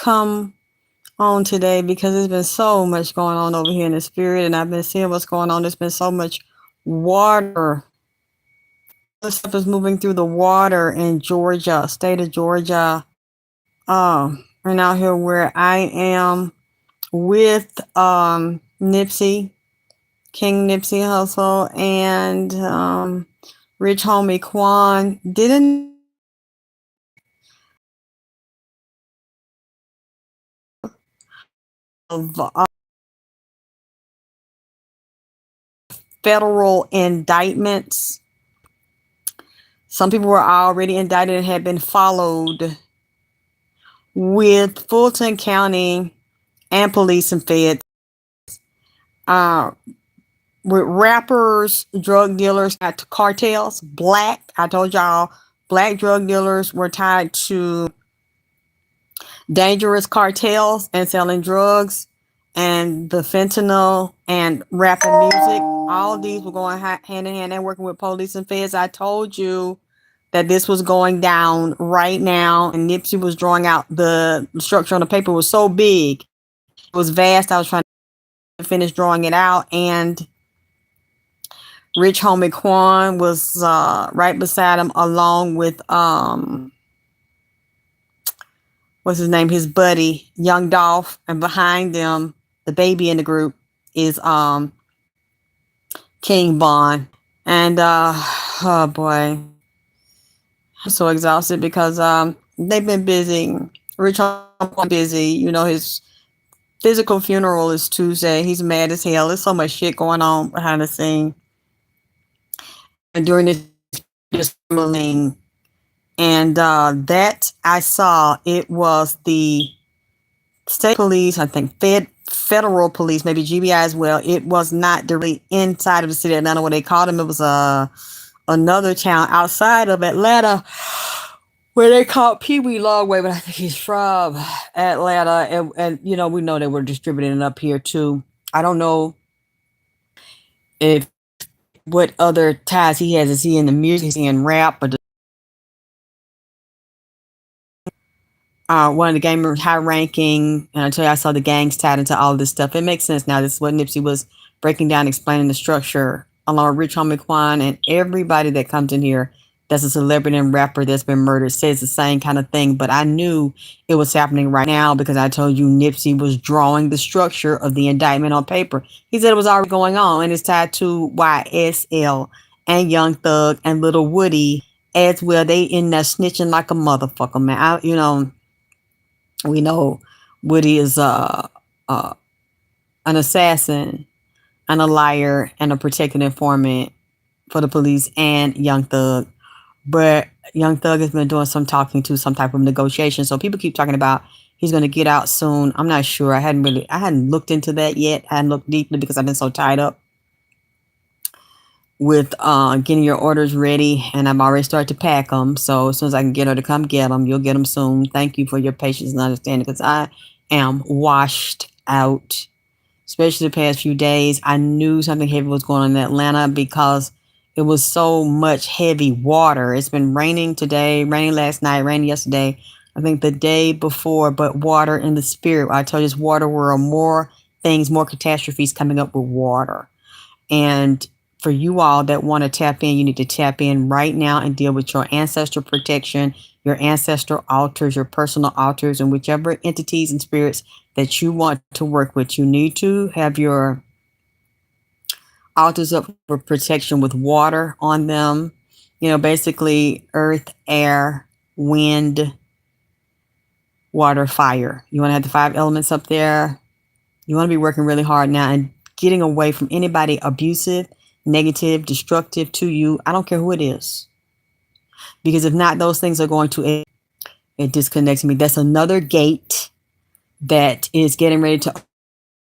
come on today because there's been so much going on over here in the spirit, and I've been seeing what's going on. There's been so much water. This stuff is moving through the water in Georgia, state of Georgia. And out here where I am with Nipsey, King Nipsey Hussle, and Rich Homie Quan. Didn't of federal indictments. Some people were already indicted and had been followed with Fulton County and police and feds. Uh, with rappers, drug dealers, tied to cartels. I told y'all, black drug dealers were tied to dangerous cartels and selling drugs, and the fentanyl and rap and music. All of these were going hand in hand and working with police and feds. I told you that this was going down right now, and Nipsey was drawing out the structure on the paper. Was so big, it was vast. I was trying to finish drawing it out, and Rich Homie Quan was right beside him, along with what's his name, his buddy Young Dolph, and behind them, the baby in the group is King Von. And oh boy, I'm so exhausted because they've been busy. Rich Homie busy. You know, his physical funeral is Tuesday. He's mad as hell. There's so much shit going on behind the scene. And during this meeting, and that I saw, it was the state police, I think federal police, maybe GBI as well. It was not directly inside of the city of Atlanta where they called him. It was another town outside of Atlanta where they called Peewee Longway, but I think he's from Atlanta. And you know, we know they were distributing it up here too. I don't know if what other ties he has. Is he in the music? Is he in rap? Or one of the gamers, high ranking, and I tell you, I saw the gangs tied into all of this stuff. It makes sense now. This is what Nipsey was breaking down, explaining the structure, along with Rich Homie Quan, and everybody that comes in here that's a celebrity and rapper that's been murdered says the same kind of thing. But I knew it was happening right now because I told you Nipsey was drawing the structure of the indictment on paper. He said it was already going on, and it's tied to YSL and Young Thug and Little Woody as well. They in there snitching like a motherfucker, man. We know Woody is an assassin and a liar and a protected informant for the police and Young Thug. But Young Thug has been doing some talking to, some type of negotiation. So people keep talking about he's going to get out soon. I'm not sure. I hadn't looked into that yet. I hadn't looked deeply because I've been so tied up with getting your orders ready, and I've already started to pack them. So as soon as I can get her to come get them, you'll get them soon. Thank you for your patience and understanding, because I am washed out, especially the past few days. I knew something heavy was going on in Atlanta because it was so much heavy water. It's been raining today, raining last night, raining yesterday, I think the day before, but water in the spirit. I told you, this water world, more things, more catastrophes coming up with water. And for you all that want to tap in, you need to tap in right now and deal with your ancestor protection, your ancestor altars, your personal altars, and whichever entities and spirits that you want to work with. You need to have your altars up for protection with water on them. You know, basically earth, air, wind, water, fire. You want to have the 5 elements up there. You want to be working really hard now and getting away from anybody abusive, negative, destructive to you. I don't care who it is. Because if not, those things are going to, it disconnects me. That's another gate that is getting ready to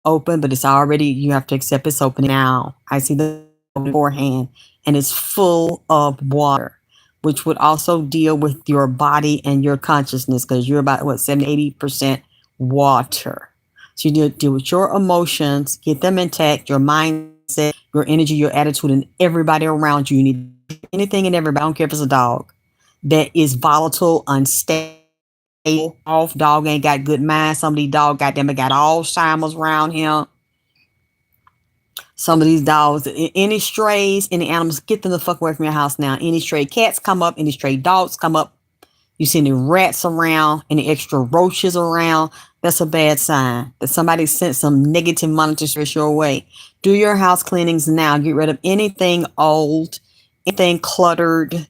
open, but it's already, you have to accept it's opening now. I see the beforehand, and it's full of water, which would also deal with your body and your consciousness, because you're about, 70-80% water. So you deal with your emotions, get them intact, your mindset, your energy, your attitude, and everybody around you. You need anything and everybody, I don't care if it's a dog, that is volatile, unstable, off. Dog ain't got good mind. Some of these dogs, goddamn it, got Alzheimer's around him. Some of these dogs, any strays, any animals, get them the fuck away from your house now. Any stray cats come up, any stray dogs come up. You see any rats around, any extra roaches around, that's a bad sign that somebody sent some negative monitor stress your way. Do your house cleanings now. Get rid of anything old, anything cluttered,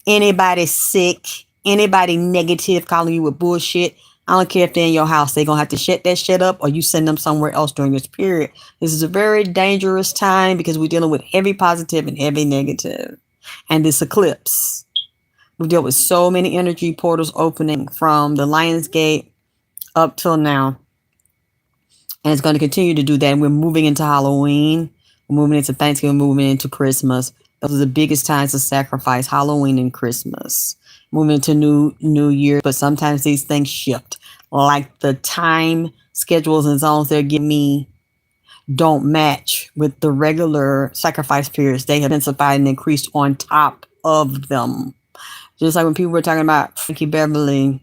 anybody sick, anybody negative calling you with bullshit. I don't care if they're in your house. They're going to have to shut that shit up or you send them somewhere else during this period. This is a very dangerous time because we're dealing with heavy positive and heavy negative. And this eclipse. We've dealt with so many energy portals opening from the Lion's Gate up till now. And it's going to continue to do that. And we're moving into Halloween. We're moving into Thanksgiving, moving into Christmas. Those are the biggest times of sacrifice, Halloween and Christmas. Moving into New Year. But sometimes these things shift. Like the time schedules and zones they're giving me don't match with the regular sacrifice periods. They have intensified and increased on top of them. Just like when people were talking about Frankie Beverly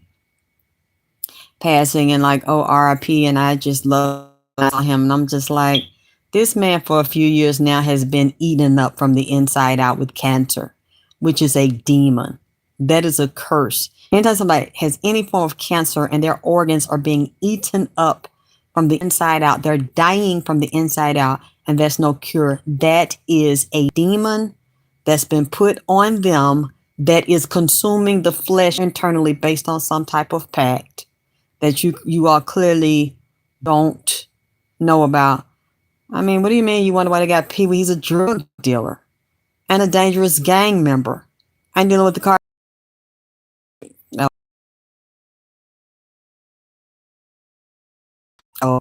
passing and like, oh, RIP, and I just love him. And I'm just like, this man for a few years now has been eaten up from the inside out with cancer, which is a demon. That is a curse. Anytime somebody has any form of cancer and their organs are being eaten up from the inside out, they're dying from the inside out, and there's no cure. That is a demon that's been put on them that is consuming the flesh internally based on some type of pact that you all clearly don't know about. I mean, what do you mean you wonder why they got peewee? He's a drug dealer and a dangerous gang member. I'm dealing with the car. Oh.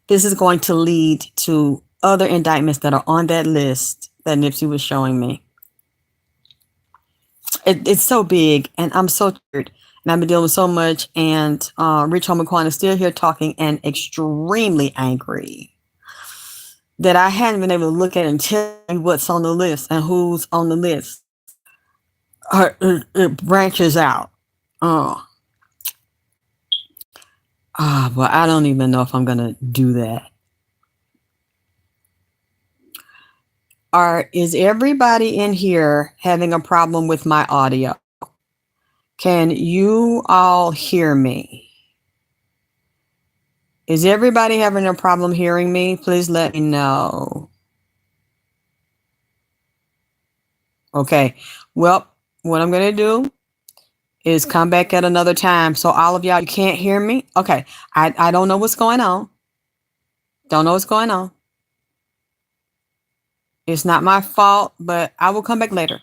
This is going to lead to other indictments that are on that list that Nipsey was showing me. It's so big, and I'm so tired, and I've been dealing with so much, and Rich Homie is still here talking and extremely angry that I hadn't been able to look at and tell you what's on the list and who's on the list. It branches out. Well, I don't even know if I'm going to do that. Is everybody in here having a problem with my audio? Can you all hear me? Is everybody having a problem hearing me? Please let me know. Okay. Well, what I'm going to do is come back at another time. So all of y'all, you can't hear me? Okay. I don't know what's going on. Don't know what's going on. It's not my fault, but I will come back later.